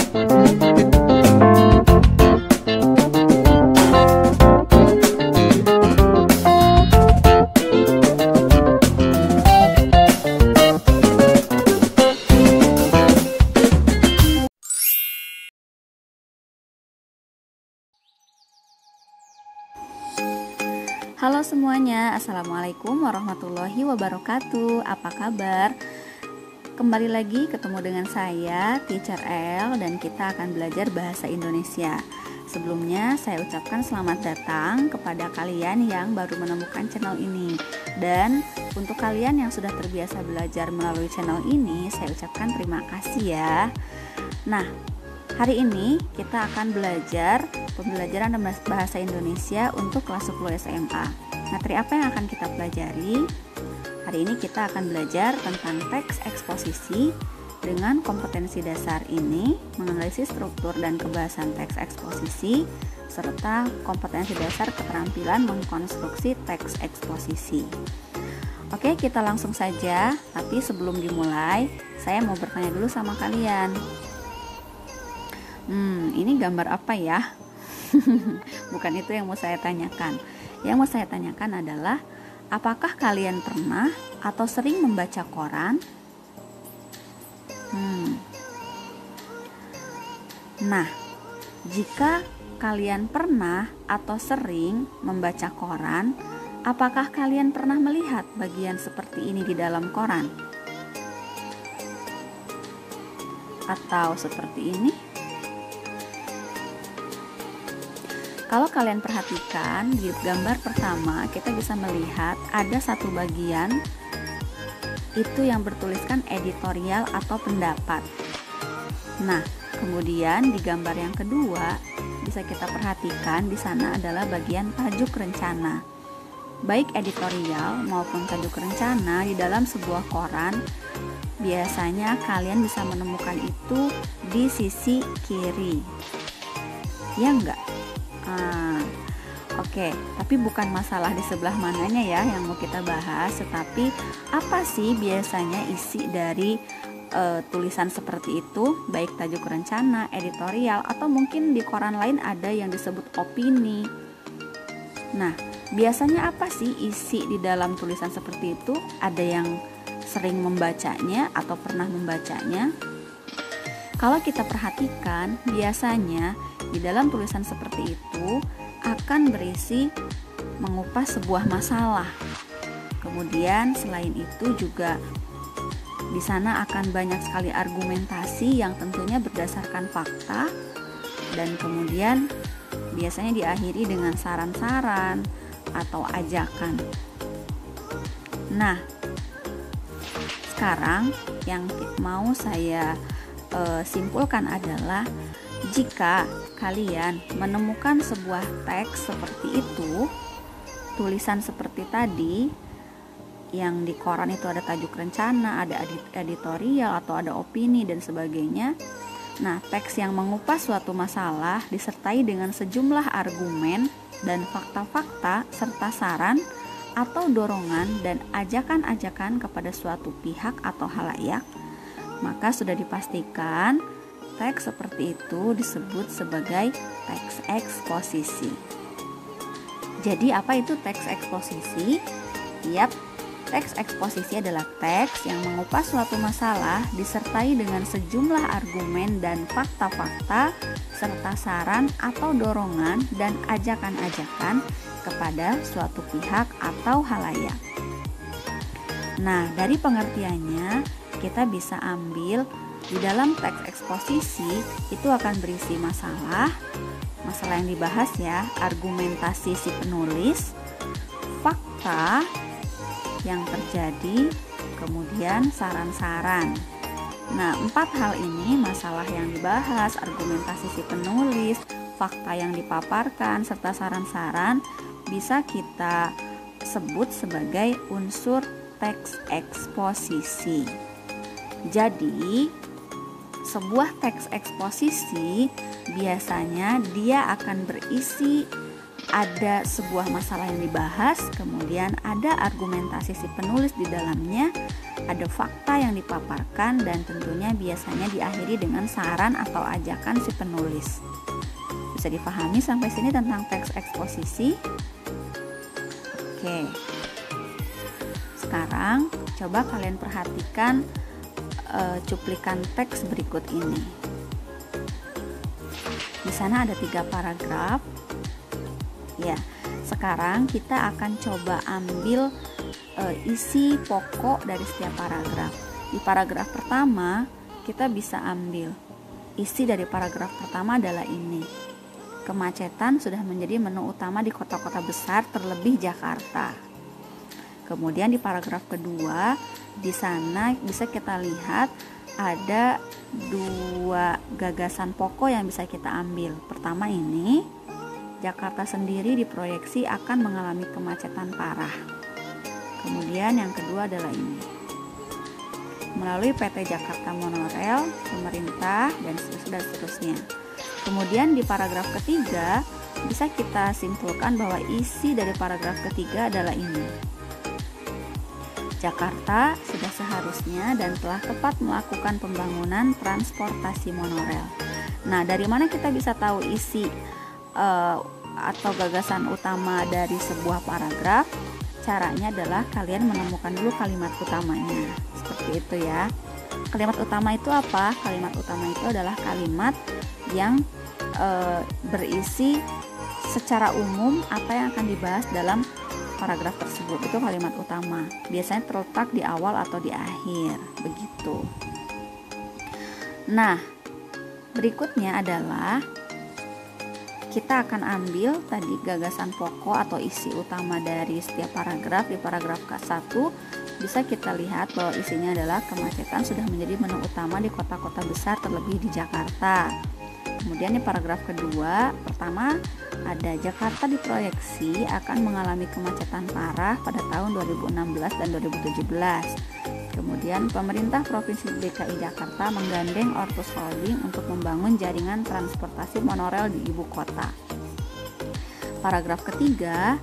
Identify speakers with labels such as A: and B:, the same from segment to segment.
A: Halo semuanya, Assalamualaikum warahmatullahi wabarakatuh. Apa kabar? Kembali lagi ketemu dengan saya, Teacher L, dan kita akan belajar bahasa Indonesia. Sebelumnya saya ucapkan selamat datang kepada kalian yang baru menemukan channel ini. Dan untuk kalian yang sudah terbiasa belajar melalui channel ini, saya ucapkan terima kasih ya. Nah, hari ini kita akan belajar pembelajaran bahasa Indonesia untuk kelas 10 SMA. Materi apa yang akan kita pelajari? Hari ini kita akan belajar tentang teks eksposisi dengan kompetensi dasar ini, menganalisis struktur dan kebahasan teks eksposisi, serta kompetensi dasar keterampilan mengkonstruksi teks eksposisi. Oke, kita langsung saja. Tapi sebelum dimulai, saya mau bertanya dulu sama kalian. Ini gambar apa ya? Bukan itu yang mau saya tanyakan. Yang mau saya tanyakan adalah, apakah kalian pernah atau sering membaca koran? Nah, jika kalian pernah atau sering membaca koran, apakah kalian pernah melihat bagian seperti ini di dalam koran? Atau seperti ini? Kalau kalian perhatikan di gambar pertama, kita bisa melihat ada satu bagian itu yang bertuliskan editorial atau pendapat. Nah, kemudian di gambar yang kedua bisa kita perhatikan di sana adalah bagian tajuk rencana. Baik editorial maupun tajuk rencana di dalam sebuah koran, biasanya kalian bisa menemukan itu di sisi kiri. Ya enggak? Oke, tapi bukan masalah di sebelah mananya ya yang mau kita bahas, tetapi apa sih biasanya isi dari tulisan seperti itu, baik tajuk rencana, editorial, atau mungkin di koran lain ada yang disebut opini. Nah, biasanya apa sih isi di dalam tulisan seperti itu? Ada yang sering membacanya atau pernah membacanya? Kalau kita perhatikan, biasanya di dalam tulisan seperti itu akan berisi mengupas sebuah masalah. Kemudian selain itu juga di sana akan banyak sekali argumentasi yang tentunya berdasarkan fakta, dan kemudian biasanya diakhiri dengan saran-saran atau ajakan. Nah, sekarang yang mau saya simpulkan adalah, jika kalian menemukan sebuah teks seperti itu, tulisan seperti tadi, yang di koran itu ada tajuk rencana, ada editorial, atau ada opini dan sebagainya. Nah, teks yang mengupas suatu masalah disertai dengan sejumlah argumen dan fakta-fakta serta saran atau dorongan dan ajakan-ajakan kepada suatu pihak atau halayak, maka sudah dipastikan teks seperti itu disebut sebagai teks eksposisi. Jadi apa itu teks eksposisi? Yap, teks eksposisi adalah teks yang mengupas suatu masalah disertai dengan sejumlah argumen dan fakta-fakta serta saran atau dorongan dan ajakan-ajakan kepada suatu pihak atau halayak. Nah, dari pengertiannya kita bisa ambil di dalam teks eksposisi itu akan berisi masalah yang dibahas ya, argumentasi si penulis, fakta yang terjadi, kemudian saran-saran. Nah, 4 hal ini, masalah yang dibahas, argumentasi si penulis, fakta yang dipaparkan, serta saran-saran, bisa kita sebut sebagai unsur teks eksposisi. Jadi, sebuah teks eksposisi biasanya dia akan berisi ada sebuah masalah yang dibahas, kemudian ada argumentasi si penulis di dalamnya, ada fakta yang dipaparkan, dan tentunya biasanya diakhiri dengan saran atau ajakan si penulis. Bisa dipahami sampai sini tentang teks eksposisi? Oke. Sekarang coba kalian perhatikan cuplikan teks berikut ini. Di sana ada 3 paragraf. Ya, sekarang kita akan coba ambil isi pokok dari setiap paragraf. Di paragraf pertama, kita bisa ambil isi dari paragraf pertama adalah ini. Kemacetan sudah menjadi menu utama di kota-kota besar, terlebih Jakarta. Kemudian di paragraf kedua, di sana bisa kita lihat ada 2 gagasan pokok yang bisa kita ambil. Pertama ini, Jakarta sendiri diproyeksi akan mengalami kemacetan parah. Kemudian yang kedua adalah ini. Melalui PT Jakarta Monorail, pemerintah, dan seterusnya. Kemudian di paragraf ketiga, bisa kita simpulkan bahwa isi dari paragraf ketiga adalah ini. Jakarta sudah seharusnya dan telah tepat melakukan pembangunan transportasi monorail. Nah, dari mana kita bisa tahu isi atau gagasan utama dari sebuah paragraf? Caranya adalah kalian menemukan dulu kalimat utamanya. Seperti itu ya. Kalimat utama itu apa? Kalimat utama itu adalah kalimat yang berisi secara umum apa yang akan dibahas dalam paragraf tersebut. Itu kalimat utama. Biasanya terletak di awal atau di akhir, begitu. Nah, berikutnya adalah kita akan ambil tadi gagasan pokok atau isi utama dari setiap paragraf. Di paragraf ke-1 bisa kita lihat bahwa isinya adalah kemacetan sudah menjadi menu utama di kota-kota besar, terlebih di Jakarta. Kemudian di paragraf kedua, pertama ada Jakarta diproyeksi akan mengalami kemacetan parah pada tahun 2016 dan 2017. Kemudian pemerintah Provinsi DKI Jakarta menggandeng Ortus Holding untuk membangun jaringan transportasi monorail di ibu kota. Paragraf ketiga,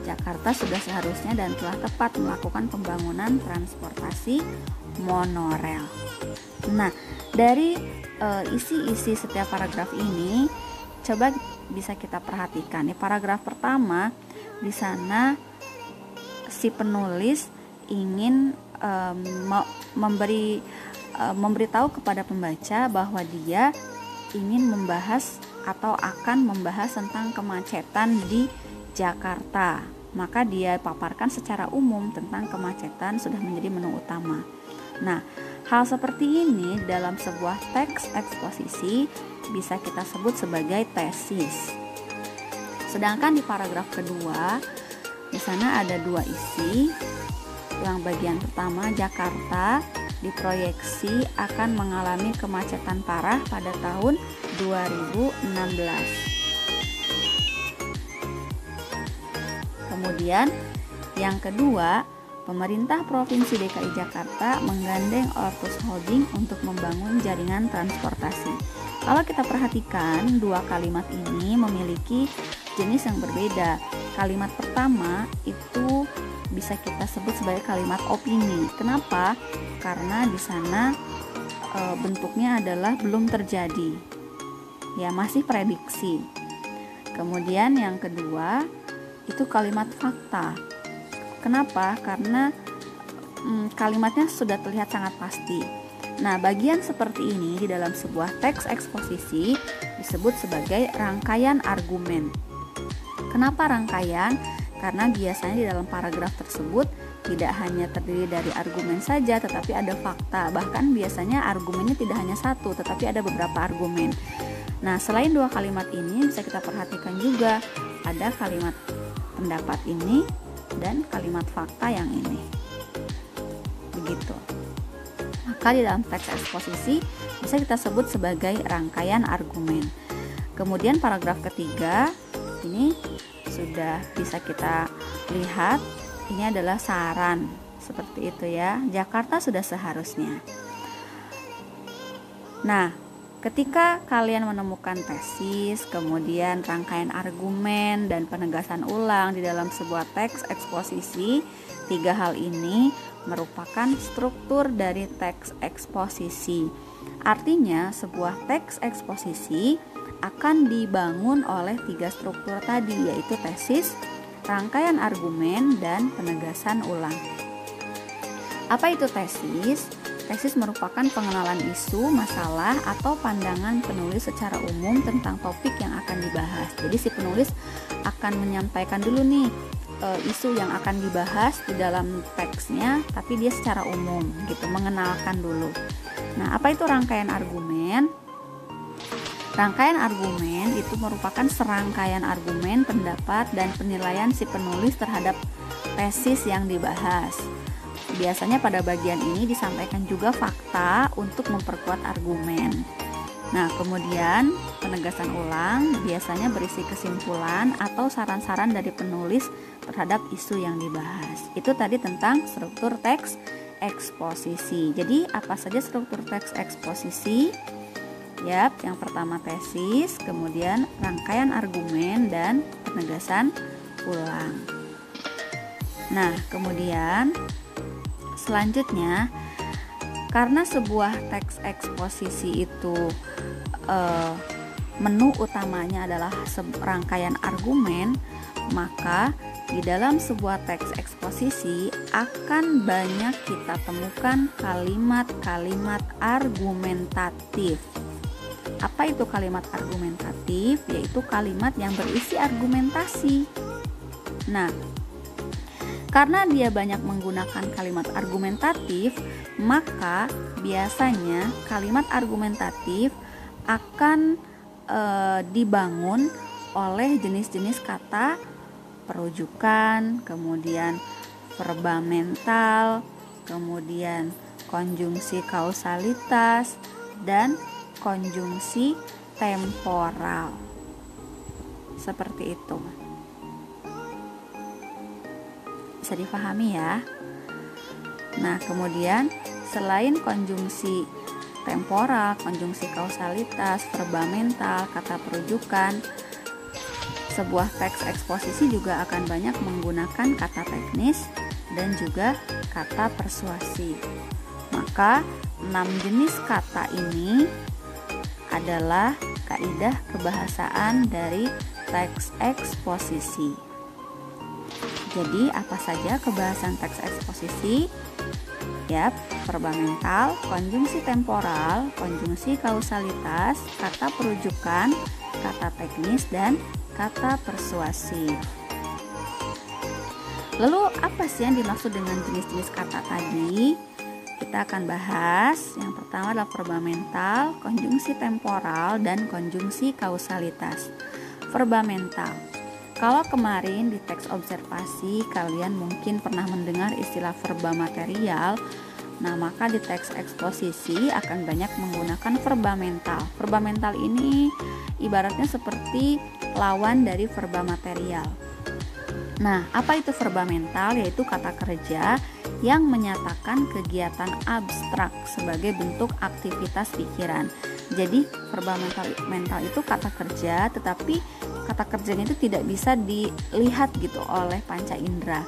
A: Jakarta sudah seharusnya dan telah tepat melakukan pembangunan transportasi monorail. Nah, dari isi-isi setiap paragraf ini coba bisa kita perhatikan. Di paragraf pertama, di sana si penulis ingin memberitahu kepada pembaca bahwa dia ingin membahas atau akan membahas tentang kemacetan di Jakarta. Maka dia paparkan secara umum tentang kemacetan sudah menjadi menu utama. Nah, hal seperti ini dalam sebuah teks eksposisi bisa kita sebut sebagai tesis. Sedangkan di paragraf kedua, di sana ada 2 isi. Yang bagian pertama, Jakarta diproyeksi akan mengalami kemacetan parah pada tahun 2016. Kemudian yang kedua, pemerintah Provinsi DKI Jakarta menggandeng Ortus Holding untuk membangun jaringan transportasi. Kalau kita perhatikan, 2 kalimat ini memiliki jenis yang berbeda. Kalimat pertama itu bisa kita sebut sebagai kalimat opini. Kenapa? Karena di sana bentuknya adalah belum terjadi. Ya, masih prediksi. Kemudian yang kedua itu kalimat fakta. Kenapa? Karena kalimatnya sudah terlihat sangat pasti. Nah, bagian seperti ini di dalam sebuah teks eksposisi disebut sebagai rangkaian argumen. Kenapa rangkaian? Karena biasanya di dalam paragraf tersebut tidak hanya terdiri dari argumen saja, tetapi ada fakta. Bahkan biasanya argumennya tidak hanya satu, tetapi ada beberapa argumen. Nah, selain 2 kalimat ini bisa kita perhatikan juga ada kalimat pendapat ini dan kalimat fakta yang ini. Begitu. Maka di dalam teks eksposisi bisa kita sebut sebagai rangkaian argumen. Kemudian paragraf ketiga ini sudah bisa kita lihat, ini adalah saran seperti itu ya. Jakarta sudah seharusnya. Nah, ketika kalian menemukan tesis, kemudian rangkaian argumen dan penegasan ulang di dalam sebuah teks eksposisi, 3 hal ini merupakan struktur dari teks eksposisi. Artinya, sebuah teks eksposisi akan dibangun oleh 3 struktur tadi, yaitu tesis, rangkaian argumen, dan penegasan ulang. Apa itu tesis? Tesis merupakan pengenalan isu, masalah, atau pandangan penulis secara umum tentang topik yang akan dibahas. Jadi si penulis akan menyampaikan dulu nih isu yang akan dibahas di dalam teksnya, tapi dia secara umum gitu, mengenalkan dulu. Nah, apa itu rangkaian argumen? Rangkaian argumen itu merupakan serangkaian argumen, pendapat, dan penilaian si penulis terhadap tesis yang dibahas. Biasanya pada bagian ini disampaikan juga fakta untuk memperkuat argumen. Nah, kemudian penegasan ulang biasanya berisi kesimpulan atau saran-saran dari penulis terhadap isu yang dibahas. Itu tadi tentang struktur teks eksposisi. Jadi, apa saja struktur teks eksposisi? Yap, yang pertama tesis, kemudian rangkaian argumen, dan penegasan ulang. Nah, kemudian selanjutnya, karena sebuah teks eksposisi itu menu utamanya adalah rangkaian argumen, maka di dalam sebuah teks eksposisi akan banyak kita temukan kalimat-kalimat argumentatif. Apa itu kalimat argumentatif? Yaitu kalimat yang berisi argumentasi. Nah, karena dia banyak menggunakan kalimat argumentatif, maka biasanya kalimat argumentatif akan dibangun oleh jenis-jenis kata perujukan, kemudian verba mental, kemudian konjungsi kausalitas, dan konjungsi temporal. Seperti itu. Bisa dipahami ya. Nah, kemudian selain konjungsi temporal, konjungsi kausalitas, verba mental, kata perujukan, sebuah teks eksposisi juga akan banyak menggunakan kata teknis dan juga kata persuasi. Maka 6 jenis kata ini adalah kaidah kebahasaan dari teks eksposisi. Jadi, apa saja kebahasan teks eksposisi? Yap, verba mental, konjungsi temporal, konjungsi kausalitas, kata perujukan, kata teknis, dan kata persuasi. Lalu, apa sih yang dimaksud dengan jenis-jenis kata tadi? Kita akan bahas. Yang pertama adalah verba mental, konjungsi temporal, dan konjungsi kausalitas. Verba mental. Kalau kemarin di teks observasi kalian mungkin pernah mendengar istilah verba material, nah maka di teks eksposisi akan banyak menggunakan verba mental. Verba mental ini ibaratnya seperti lawan dari verba material. Nah, apa itu verba mental? Yaitu kata kerja yang menyatakan kegiatan abstrak sebagai bentuk aktivitas pikiran. Jadi verba mental itu kata kerja, tetapi kata kerjanya itu tidak bisa dilihat gitu oleh panca indera.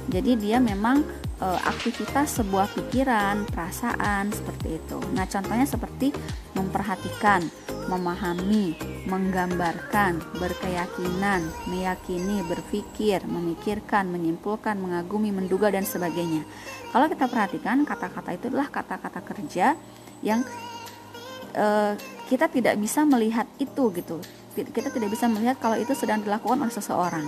A: Jadi dia memang aktivitas sebuah pikiran, perasaan, seperti itu. Nah, contohnya seperti memperhatikan, memahami, menggambarkan, berkeyakinan, meyakini, berpikir, memikirkan, menyimpulkan, mengagumi, menduga, dan sebagainya. Kalau kita perhatikan, kata-kata itu adalah kata-kata kerja yang kita tidak bisa melihat itu gitu. Kita tidak bisa melihat kalau itu sedang dilakukan oleh seseorang.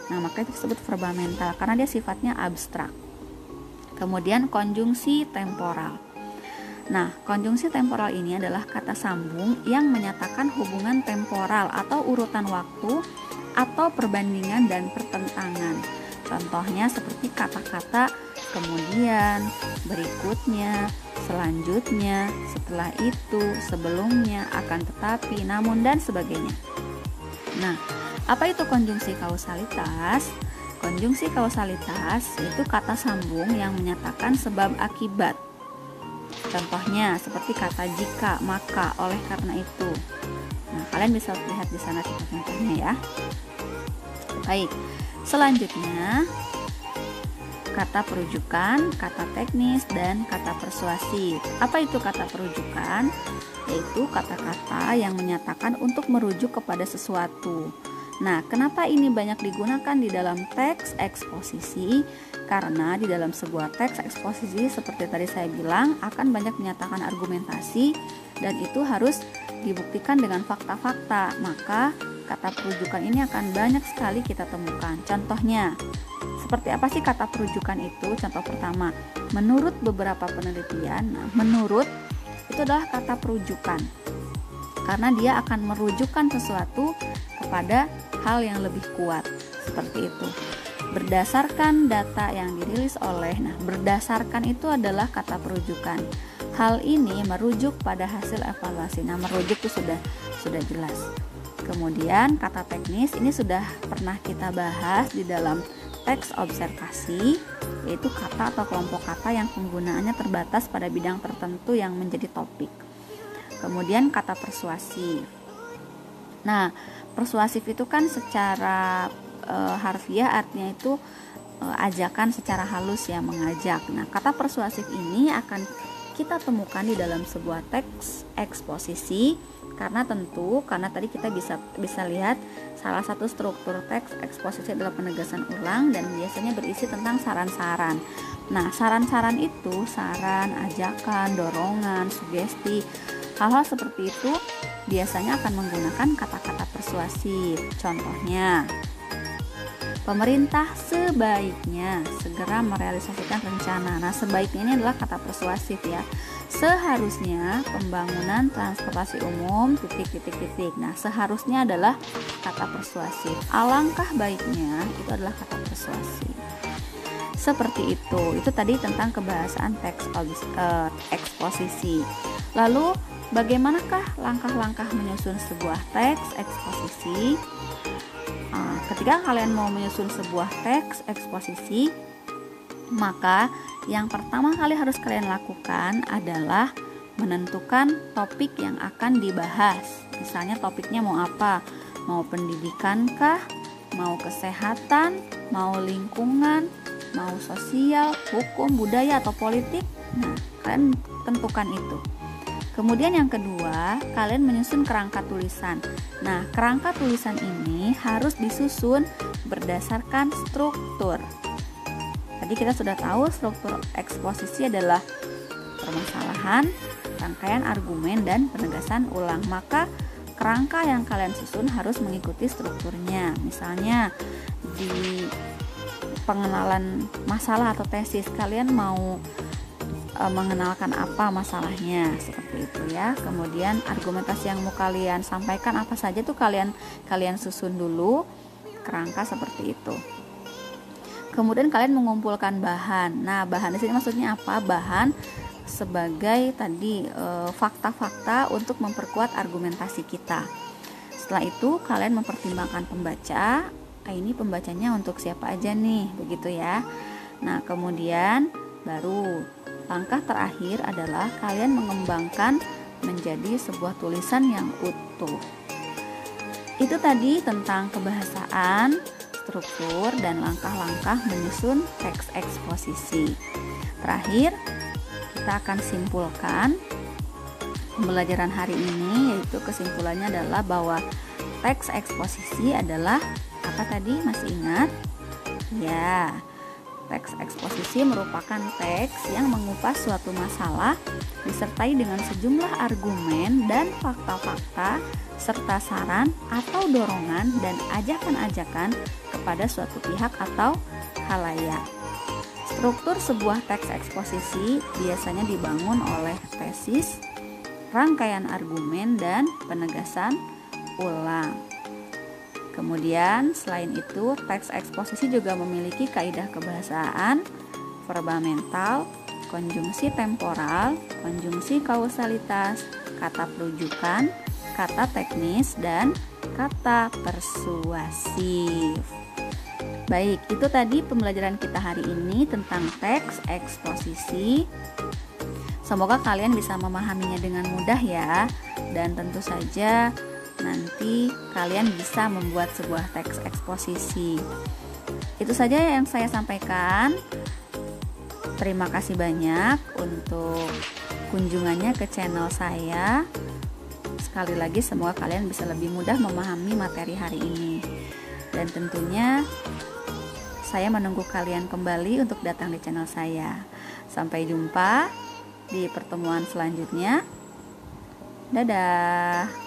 A: Nah, maka itu disebut verba mental karena dia sifatnya abstrak. Kemudian konjungsi temporal. Nah, konjungsi temporal ini adalah kata sambung yang menyatakan hubungan temporal atau urutan waktu atau perbandingan dan pertentangan. Contohnya seperti kata-kata kemudian, berikutnya, selanjutnya, setelah itu, sebelumnya, akan tetapi, namun, dan sebagainya. Nah, apa itu konjungsi kausalitas? Konjungsi kausalitas itu kata sambung yang menyatakan sebab akibat. Contohnya seperti kata jika, maka, oleh karena itu. Nah, kalian bisa lihat di sana contohnya ya. Baik, selanjutnya kata perujukan, kata teknis, dan kata persuasif. Apa itu kata perujukan? Yaitu kata-kata yang menyatakan untuk merujuk kepada sesuatu. Nah, kenapa ini banyak digunakan di dalam teks eksposisi? Karena di dalam sebuah teks eksposisi seperti tadi saya bilang akan banyak menyatakan argumentasi dan itu harus dibuktikan dengan fakta-fakta. Maka kata perujukan ini akan banyak sekali kita temukan. Contohnya, seperti apa sih kata perujukan itu? Contoh pertama, menurut beberapa penelitian, menurut itu adalah kata perujukan karena dia akan merujukkan sesuatu kepada hal yang lebih kuat, seperti itu. Berdasarkan data yang dirilis oleh, berdasarkan itu adalah kata perujukan. Hal ini merujuk pada hasil evaluasi. Merujuk itu sudah jelas. Kemudian kata teknis ini sudah pernah kita bahas di dalam teks observasi, yaitu kata atau kelompok kata yang penggunaannya terbatas pada bidang tertentu yang menjadi topik. Kemudian kata persuasif. Nah, persuasif itu kan secara harfiah artinya itu ajakan secara halus ya, mengajak. Nah, kata persuasif ini akan kita temukan di dalam sebuah teks eksposisi karena tadi kita bisa lihat salah satu struktur teks eksposisi adalah penegasan ulang dan biasanya berisi tentang saran-saran. Nah, saran-saran itu saran, ajakan, dorongan, sugesti. Hal-hal seperti itu biasanya akan menggunakan kata-kata persuasif. Contohnya, pemerintah sebaiknya segera merealisasikan rencana. Nah, sebaiknya ini adalah kata persuasif ya. Seharusnya pembangunan transportasi umum ... Nah, seharusnya adalah kata persuasif. Alangkah baiknya itu adalah kata persuasif. Seperti itu. Itu tadi tentang kebahasaan teks eksposisi. Lalu, bagaimanakah langkah-langkah menyusun sebuah teks eksposisi? Ketika kalian mau menyusun sebuah teks eksposisi, maka yang pertama kali harus kalian lakukan adalah menentukan topik yang akan dibahas. Misalnya topiknya mau apa? Mau pendidikan kah? Mau kesehatan? Mau lingkungan? Mau sosial, hukum, budaya, atau politik? Nah, kalian tentukan itu. Kemudian yang kedua, kalian menyusun kerangka tulisan. Nah, kerangka tulisan ini harus disusun berdasarkan struktur. Tadi kita sudah tahu struktur eksposisi adalah permasalahan, rangkaian argumen, dan penegasan ulang. Maka kerangka yang kalian susun harus mengikuti strukturnya. Misalnya di pengenalan masalah atau tesis, kalian mau mengenalkan apa masalahnya, seperti itu ya. Kemudian argumentasi yang mau kalian sampaikan apa saja tuh kalian susun dulu kerangka seperti itu. Kemudian kalian mengumpulkan bahan. Nah, bahan di sini maksudnya apa? Bahan sebagai tadi fakta-fakta untuk memperkuat argumentasi kita. Setelah itu kalian mempertimbangkan pembaca. Ini pembacanya untuk siapa aja nih, begitu ya. Nah, kemudian baru langkah terakhir adalah kalian mengembangkan menjadi sebuah tulisan yang utuh. Itu tadi tentang kebahasaan, struktur, dan langkah-langkah menyusun teks eksposisi. Terakhir, kita akan simpulkan pembelajaran hari ini, yaitu kesimpulannya adalah bahwa teks eksposisi adalah apa tadi? Masih ingat? Ya. Teks eksposisi merupakan teks yang mengupas suatu masalah disertai dengan sejumlah argumen dan fakta-fakta serta saran atau dorongan dan ajakan-ajakan kepada suatu pihak atau khalayak. Struktur sebuah teks eksposisi biasanya dibangun oleh tesis, rangkaian argumen, dan penegasan ulang. Kemudian selain itu, teks eksposisi juga memiliki kaidah kebahasaan, verba mental, konjungsi temporal, konjungsi kausalitas, kata perujukan, kata teknis, dan kata persuasif. Baik, itu tadi pembelajaran kita hari ini tentang teks eksposisi. Semoga kalian bisa memahaminya dengan mudah ya. Dan tentu saja nanti kalian bisa membuat sebuah teks eksposisi. Itu saja yang saya sampaikan. Terima kasih banyak untuk kunjungannya ke channel saya. Sekali lagi semoga kalian bisa lebih mudah memahami materi hari ini. Dan tentunya saya menunggu kalian kembali untuk datang di channel saya. Sampai jumpa di pertemuan selanjutnya. Dadah.